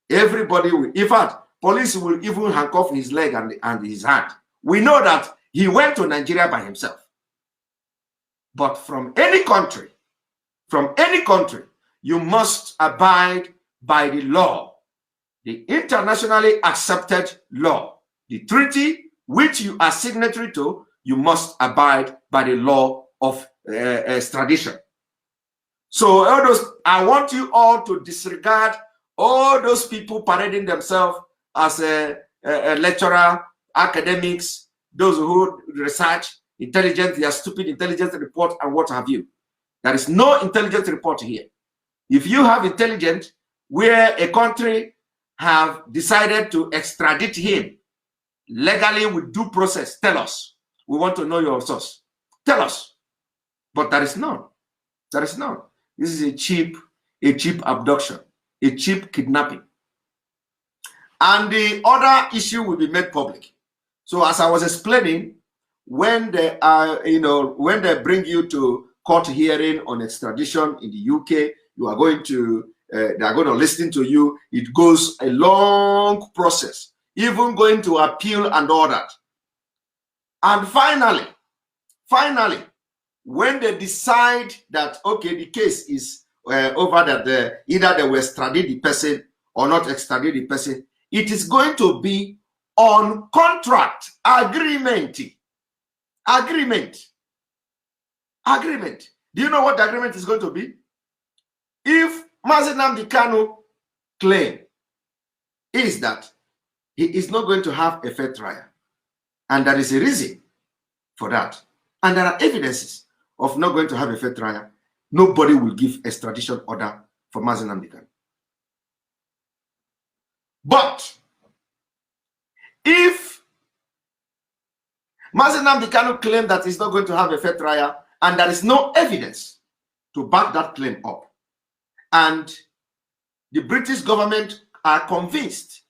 everybody will, in fact, police will even handcuff his leg and his hand. We know that he went to Nigeria by himself. But from any country, you must abide by the law, the internationally accepted law, the treaty which you are signatory to. You must abide by the law of extradition. So all those, I want you all to disregard all those people parading themselves as a lecturer, academics, those who research, intelligence, their stupid intelligence report and what have you. There is no intelligence report here. If you have intelligence where a country have decided to extradite him legally with due process, tell us. We want to know your source. Tell us. But there is none. There is none. This is a cheap abduction, a cheap kidnapping. And the other issue will be made public. So as I was explaining, when they are, when they bring you to court hearing on extradition in the UK, you are going to, they are going to listen to you. It goes a long process, even going to appeal and all that. And finally, when they decide that, okay, the case is over, that either they will extradite the person or not extradite the person, it is going to be on contract, agreement. Do you know what the agreement is going to be? If Mazi Nnamdi Kanu claim is that he is not going to have a fair trial, and there is a reason for that, and there are evidences of not going to have a fair trial, nobody will give extradition order for Mazi Nnamdi Kanu. But if Mazi Nnamdi Kanu claims that he's not going to have a fair trial, and there is no evidence to back that claim up, and the British government are convinced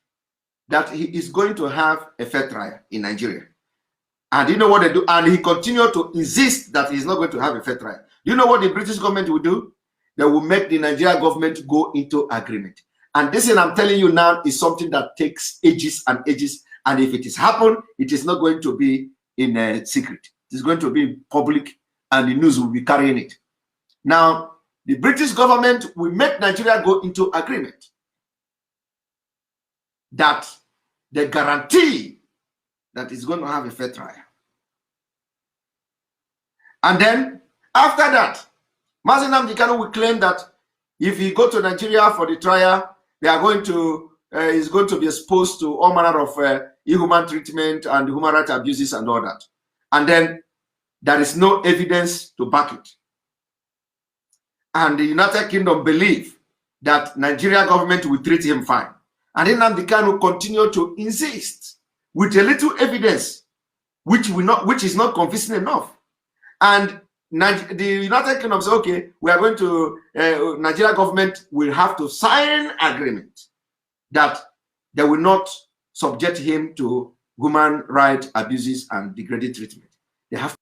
that he is going to have a fair trial in Nigeria, and you know what they do? And he continued to insist that he's not going to have a fair trial. Do you know what the British government will do? They will make the Nigerian government go into agreement. And this thing I'm telling you now is something that takes ages and ages. And if it is happened, it is not going to be in a secret. It is going to be public, and the news will be carrying it. Now, the British government will make Nigeria go into agreement that they guarantee that it's going to have a fair trial. And then, after that, Mazi Nnamdi Kanu will claim that if he go to Nigeria for the trial, they are going to, he's going to be exposed to all manner of inhuman treatment and human rights abuses and all that. And then there is no evidence to back it. And the United Kingdom believe that Nigeria government will treat him fine. And then Nnamdi Kanu continue to insist with a little evidence, which is not convincing enough. And the United Kingdom says, okay, we are going to, Nigeria government will have to sign agreement that they will not subject him to human rights abuses and degrading treatment. They have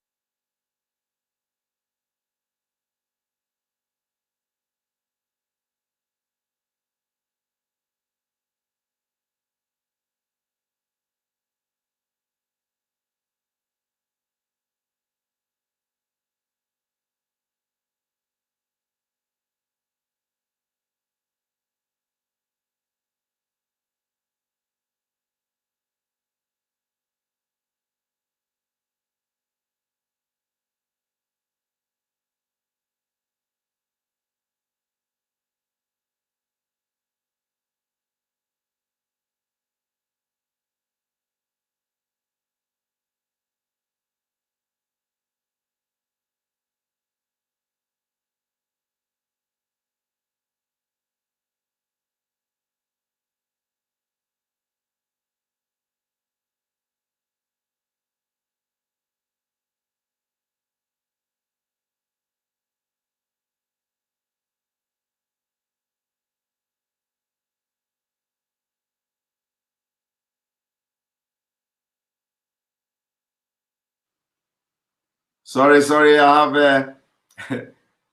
Sorry, I have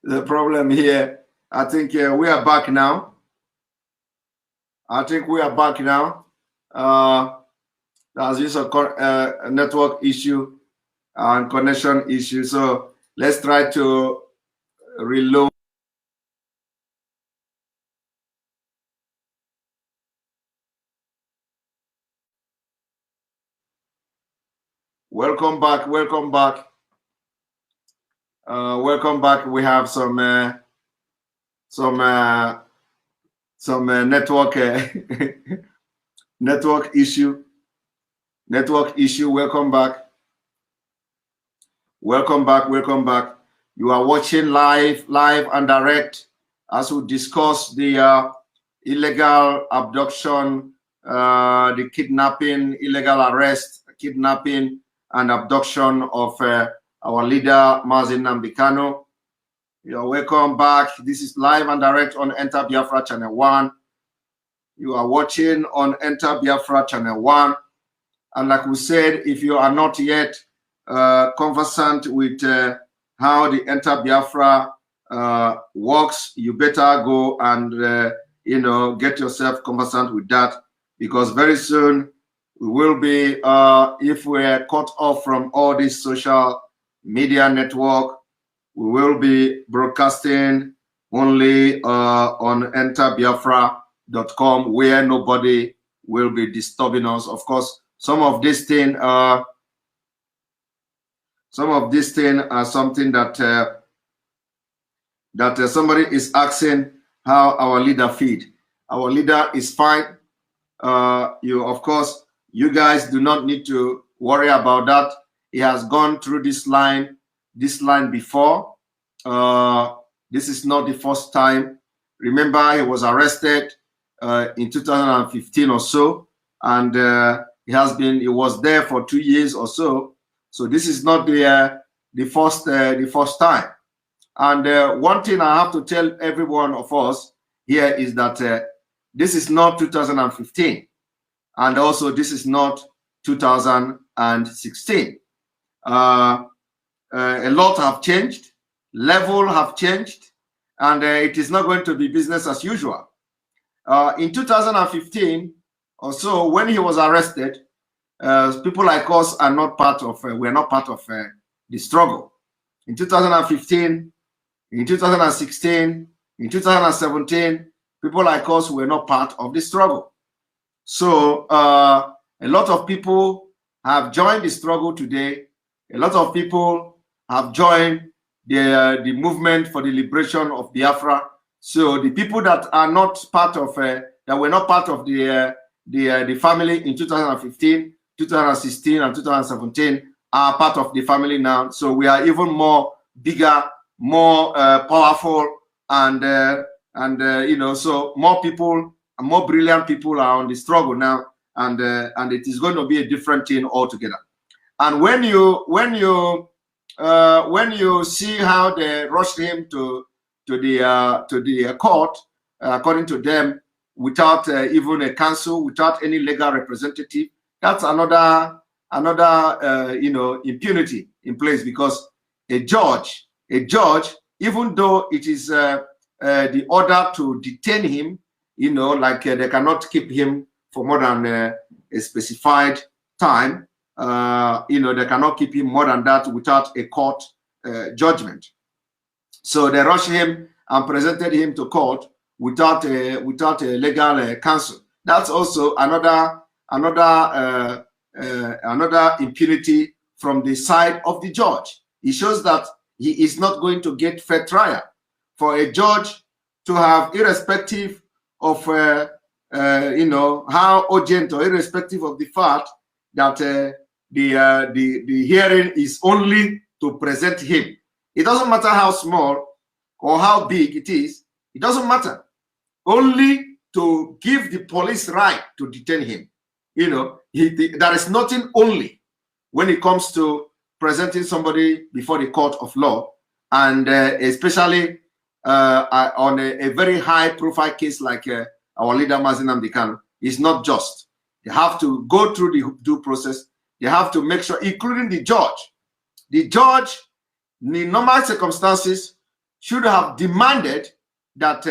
the problem here. I think we are back now. There's just a network issue and connection issue. So let's try to reload. Welcome back. Welcome back. We have some network network issue. Welcome back. You are watching live and direct as we discuss the illegal abduction, the kidnapping, illegal arrest, kidnapping and abduction of our leader Mazi Nnamdi Kanu. You are welcome back. This is live and direct on Enter Biafra Channel 1. You are watching on Enter Biafra Channel 1. And like we said, if you are not yet conversant with how the Enter Biafra works, you better go and get yourself conversant with that, because very soon we will be, if we're cut off from all this social media network, we will be broadcasting only on enterbiafra.com, where nobody will be disturbing us. Of course, some of these things are something that somebody is asking how our leader feed. Our leader is fine. Of course, you guys do not need to worry about that. He has gone through this line before. This is not the first time. Remember, he was arrested in 2015 or so, and he was there for 2 years or so. So this is not the first time. And one thing I have to tell every one of us here is that this is not 2015, and also this is not 2016. A lot have changed, level have changed, and it is not going to be business as usual. In 2015 or so, when he was arrested, people like us are not part of. We're not part of the struggle. In 2015, in 2016, in 2017, people like us were not part of the struggle. So a lot of people have joined the struggle today. A lot of people have joined the movement for the liberation of Biafra. So the people that are not part of that were not part of the family in 2015, 2016, and 2017 are part of the family now. So we are even more bigger, more powerful, and so more people, more brilliant people are on the struggle now, and it is going to be a different thing altogether. And when you see how they rushed him to the court, according to them, without even a counsel, without any legal representative, that's another impunity in place, because a judge, even though it is the order to detain him, they cannot keep him for more than a specified time. They cannot keep him more than that without a court judgment. So they rushed him and presented him to court without a legal counsel. That's also another impunity from the side of the judge. It shows that he is not going to get fair trial. For a judge to have, irrespective of how urgent, or irrespective of the fact that the hearing is only to present him. It doesn't matter how small or how big it is. It doesn't matter. Only to give the police right to detain him. There is nothing only when it comes to presenting somebody before the court of law, and especially on a very high-profile case like our leader Mazi Nnamdi Kanu. Is not just. They have to go through the due process. They have to make sure, including the judge. The judge in normal circumstances, should have demanded that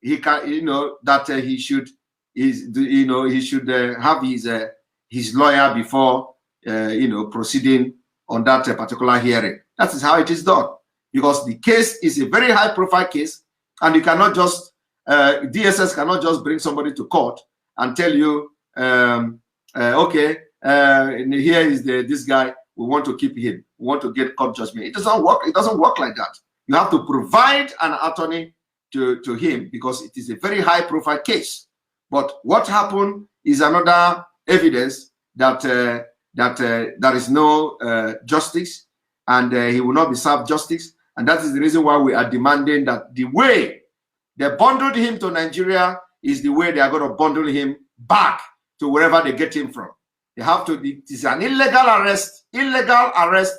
he can, that he should, he should have his lawyer before, proceeding on that particular hearing. That is how it is done, because the case is a very high-profile case, and you cannot just DSS cannot just bring somebody to court and tell you, okay, here is this guy. We want to keep him. We want to get court judgment. It doesn't work. It doesn't work like that. You have to provide an attorney to him, because it is a very high-profile case. But what happened is another evidence that there is no justice, and he will not be served justice. And that is the reason why we are demanding that the way they bundled him to Nigeria is the way they are going to bundle him back to wherever they get him from. They have to. It is an illegal arrest. Illegal arrest.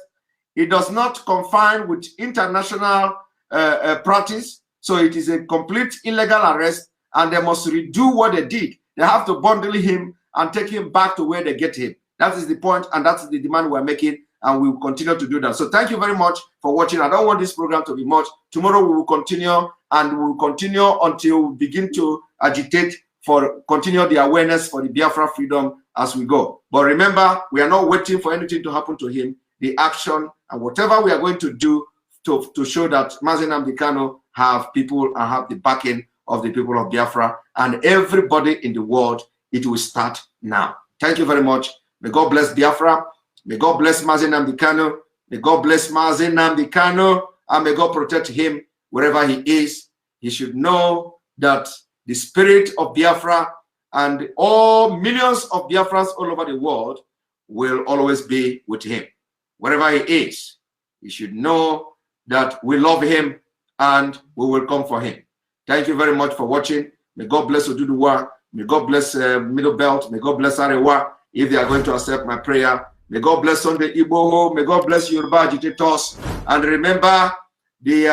It does not confine with international practice. So it is a complete illegal arrest, and they must redo what they did. They have to bundle him and take him back to where they get him. That is the point, and that's the demand we're making, and we will continue to do that. So thank you very much for watching. I don't want this program to be much. Tomorrow we will continue, and we will continue until we begin to agitate for continue the awareness for the Biafra freedom as we go. But remember, we are not waiting for anything to happen to him. The action and whatever we are going to do to show that Mazi Nnamdi Kanu have people and have the backing of the people of Biafra and everybody in the world, it will start now. Thank you very much. May God bless Biafra. May God bless Mazi Nnamdi Kanu. May God bless Mazi Nnamdi Kanu, and may God protect him wherever he is. He should know that the spirit of Biafra and all millions of Biafrans all over the world will always be with him. Wherever he is, he should know that we love him and we will come for him. Thank you very much for watching. May God bless Oduduwa. May God bless Middle Belt. May God bless Arewa, if they are going to accept my prayer. May God bless Sunday Igbo. May God bless Yoruba agitators. And remember the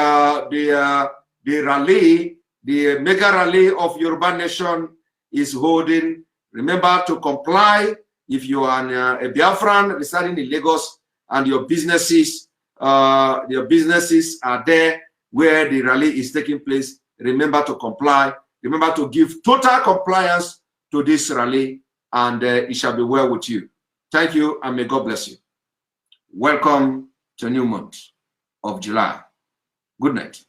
rally, the mega rally of Yoruba Nation is holding. Remember to comply if you are a Biafran residing in Lagos and your businesses are there where the rally is taking place. Remember to comply. Remember to give total compliance to this rally, and it shall be well with you. Thank you, and may God bless you. Welcome to a new month of July. Good night.